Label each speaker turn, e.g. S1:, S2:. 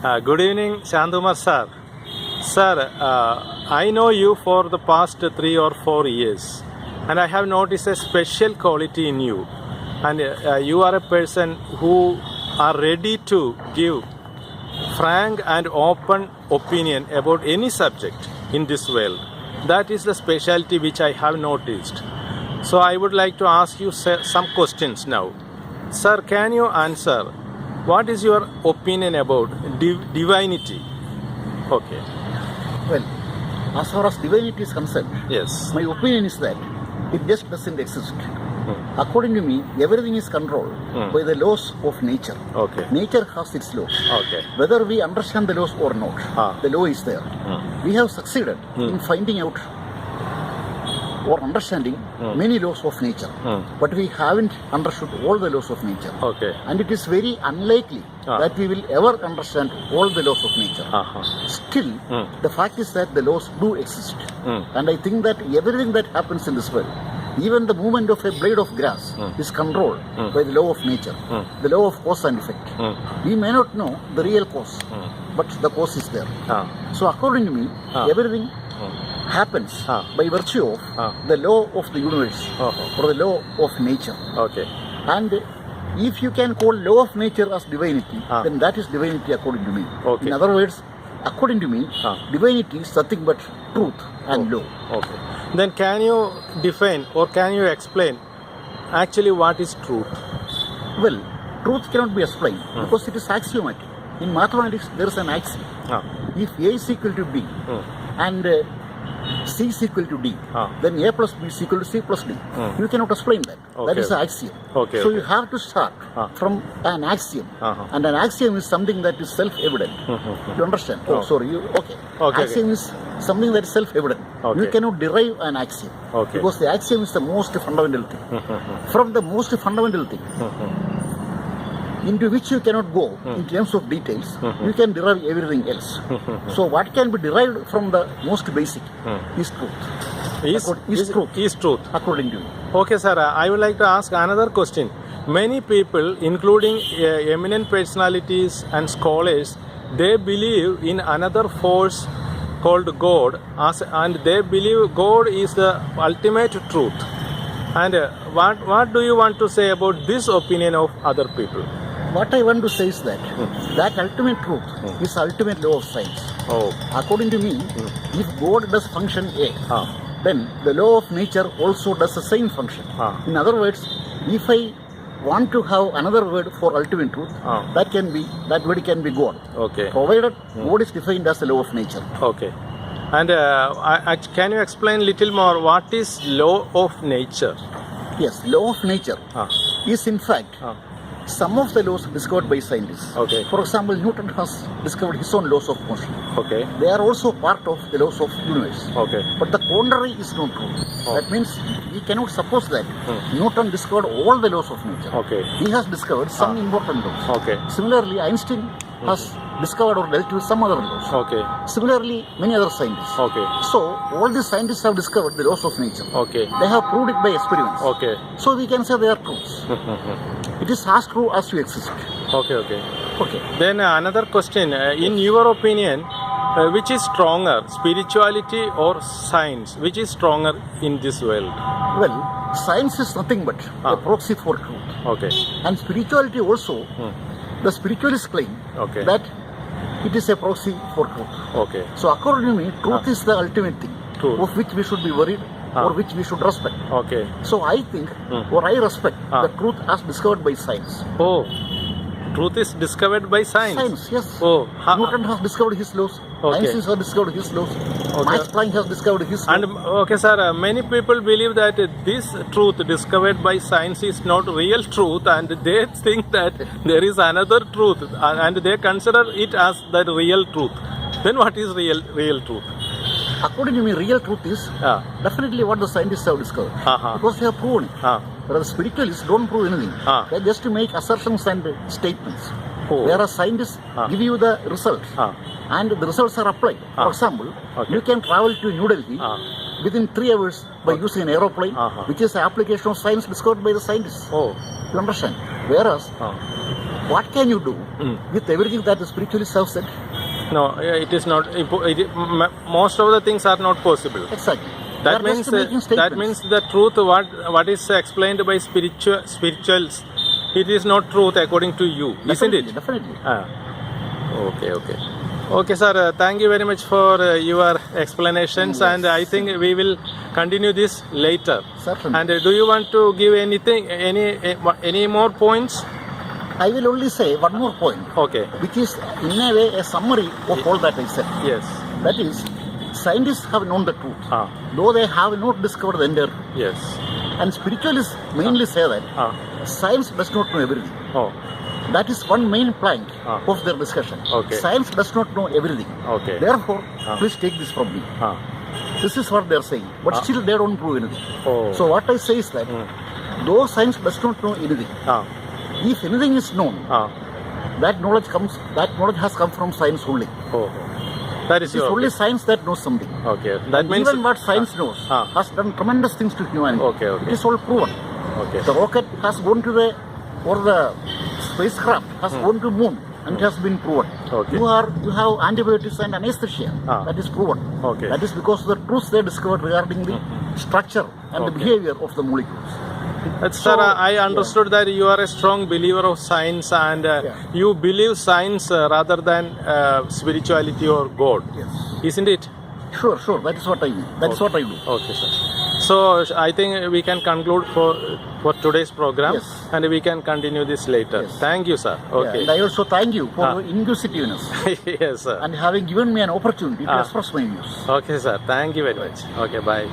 S1: Good evening, Santhakumar sir. Sir, I know you for the past 3 or 4 years, and I have noticed a special quality in you. And you are a person who are ready to give frank and open opinion about any subject in this world. That is the specialty which I have noticed. So I would like to ask you some questions now. Sir, can you answer what is your opinion about divinity? Okay.
S2: Well, as far as divinity is concerned,
S1: Yes.
S2: my opinion is that it just doesn't exist. According to me, everything is controlled by the laws of nature.
S1: Okay.
S2: Nature has its laws.
S1: Okay.
S2: Whether we understand the laws or not, the law is there. We have succeeded in finding out or understanding many laws of nature, but we haven't understood all the laws of nature.
S1: Okay.
S2: And it is very unlikely that we will ever understand all the laws of nature. Still, the fact is that the laws do exist. And I think that everything that happens in this world, even the movement of a blade of grass, is controlled by the law of nature, the law of cause and effect. We may not know the real cause, but the cause is there. So according to me, everything happens by virtue of the law of the universe or the law of nature.
S1: Okay.
S2: And if you can call law of nature as divinity, then that is divinity according to me.
S1: Okay.
S2: In other words, according to me, divinity is nothing but truth and law.
S1: Okay. Then can you define or can you explain actually what is truth?
S2: Well, truth cannot be explained because it is axiomatic. In mathematics, there is an axiom. If A is equal to B and C is equal to D, then A plus B is equal to C plus D. You cannot explain that. That is an axiom.
S1: Okay,
S2: So you have to start from an axiom. And an axiom is something that is self-evident. You understand? Oh, sorry. Okay. Axiom is something that is self-evident. You cannot derive an axiom because the axiom is the most fundamental thing. From the most fundamental thing, into which you cannot go in terms of details, you can derive everything else. So what can be derived from the most basic is truth.
S1: Is truth.
S2: According to me.
S1: Okay, sir. I would like to ask another question. Many people, including eminent personalities and scholars, they believe in another force called God, and they believe God is the ultimate truth. And what do you want to say about this opinion of other people?
S2: What I want to say is that that ultimate truth is ultimate law of science. According to me, if God does function A, then the law of nature also does the same function. In other words, if I want to have another word for ultimate truth, that word can be God.
S1: Okay.
S2: Provided God is defined as the law of nature.
S1: Okay. And can you explain a little more what is law of nature?
S2: Yes, law of nature is in fact some of the laws discovered by scientists.
S1: Okay.
S2: For example, Newton has discovered his own laws of motion.
S1: Okay.
S2: They are also part of the laws of universe.
S1: Okay.
S2: But the contrary is not true. That means we cannot suppose that Newton discovered all the laws of nature.
S1: Okay.
S2: He has discovered some important laws.
S1: Okay.
S2: Similarly, Einstein has discovered or dealt with some other laws.
S1: Okay.
S2: Similarly, many other scientists.
S1: Okay.
S2: So, all these scientists have discovered the laws of nature.
S1: Okay.
S2: They have proved it by experiments.
S1: Okay.
S2: So, we can say they are truths. It is as true as you exist.
S1: Okay. Okay.
S2: Okay.
S1: Then another question. In your opinion, which is stronger, spirituality or science? Which is stronger in this world?
S2: Well, science is nothing but a proxy for truth.
S1: Okay.
S2: And spirituality also, the spiritualists claim that it is a proxy for truth.
S1: Okay.
S2: So according to me, truth is the ultimate thing of which we should be worried or which we should respect.
S1: Okay.
S2: So I think or I respect the truth as discovered by science.
S1: Oh, truth is discovered by science?
S2: Science, yes.
S1: Oh,
S2: Newton has discovered his laws. Einstein has discovered his laws. Max Planck has discovered his laws.
S1: And okay, sir, many people believe that this truth discovered by science is not real truth, and they think that there is another truth, and they consider it as the real truth. Then what is real truth?
S2: According to me, real truth is definitely what the scientists have discovered. Because they have proven it. But the spiritualists don't prove anything. They just make assertions and statements. Whereas scientists give you the results. And the results are applied. For example, you can travel to New Delhi within 3 hours by using an aeroplane, which is an application of science discovered by the scientists. You understand? Whereas what can you do with everything that the spiritualists have said?
S1: No, it is not. Most of the things are not possible.
S2: Exactly.
S1: That
S2: They are
S1: means
S2: just making
S1: that
S2: statements.
S1: means the truth. What is explained by spirituals, it is not truth according to you, isn't it?
S2: Definitely.
S1: Okay, sir. Thank you very much for your explanations,
S2: Yes.
S1: and I think we will continue this later.
S2: Certainly.
S1: And do you want to give any more points?
S2: I will only say one more point,
S1: Okay.
S2: which is in a way a summary of all that I said.
S1: Yes.
S2: That is, scientists have known the truth,
S1: Ah.
S2: though they have not discovered the entire truth.
S1: Yes.
S2: And spiritualists mainly say that
S1: Ah.
S2: science does not know everything.
S1: Oh.
S2: That is one main plank
S1: Ah.
S2: of their discussion.
S1: Okay.
S2: Science does not know everything.
S1: Okay.
S2: Therefore,
S1: Ah.
S2: please take this from me.
S1: Ah.
S2: This is what they are saying. But still they don't prove anything.
S1: Oh.
S2: So what I say is that though science does not know anything,
S1: Ah.
S2: if anything is known,
S1: Ah.
S2: that knowledge has come from science only.
S1: Oh. That is
S2: It's
S1: your
S2: only science that knows something.
S1: Okay. That means
S2: Even what science knows
S1: Ah.
S2: has done tremendous things to humanity.
S1: Okay, okay.
S2: It is all proven.
S1: Okay.
S2: The rocket has gone to the spacecraft has gone to moon and it has been proven.
S1: Okay.
S2: You have antibiotics and anesthesia.
S1: Ah.
S2: That is proven.
S1: Okay.
S2: That is because of the truths they discovered regarding the structure and the
S1: Okay.
S2: behavior of the molecules.
S1: Sir, I understood that you are a strong believer of science and you believe science rather than spirituality or God,
S2: Yes.
S1: isn't it?
S2: Sure. That is what I mean. That is what I do.
S1: Okay, sir. So I think we can conclude for today's program,
S2: Yes.
S1: and we can continue this later.
S2: Yes.
S1: Thank you, sir.
S2: Yeah,
S1: Okay.
S2: and I also thank you for your inquisitiveness
S1: Yes, sir.
S2: and having given me an opportunity to express my views.
S1: Okay, sir. Thank you very much. Okay, bye.